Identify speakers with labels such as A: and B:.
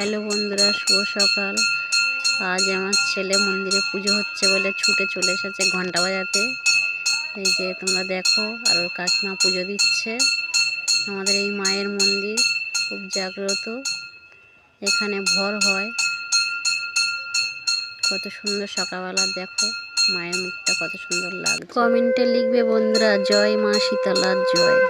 A: Hello বন্ধুরা, শুভ সকাল। আজ আমার ছেলে মন্দিরে পুজো হচ্ছে বলে ছুটে চলে এসেছে ঘন্টা বাজাতে। এই যে তোমরা দেখো, আর ওর কাকিমা পুজো দিচ্ছে। আমাদের এই মায়ের মন্দির খুব জাগ্রত, এখানে ভর হয়। কত সুন্দর সকালবেলা দেখো, মায়ের মুখটা কত সুন্দর লাগছে। কমেন্টে লিখবে বন্ধুরা, জয় মা শীতলার জয়।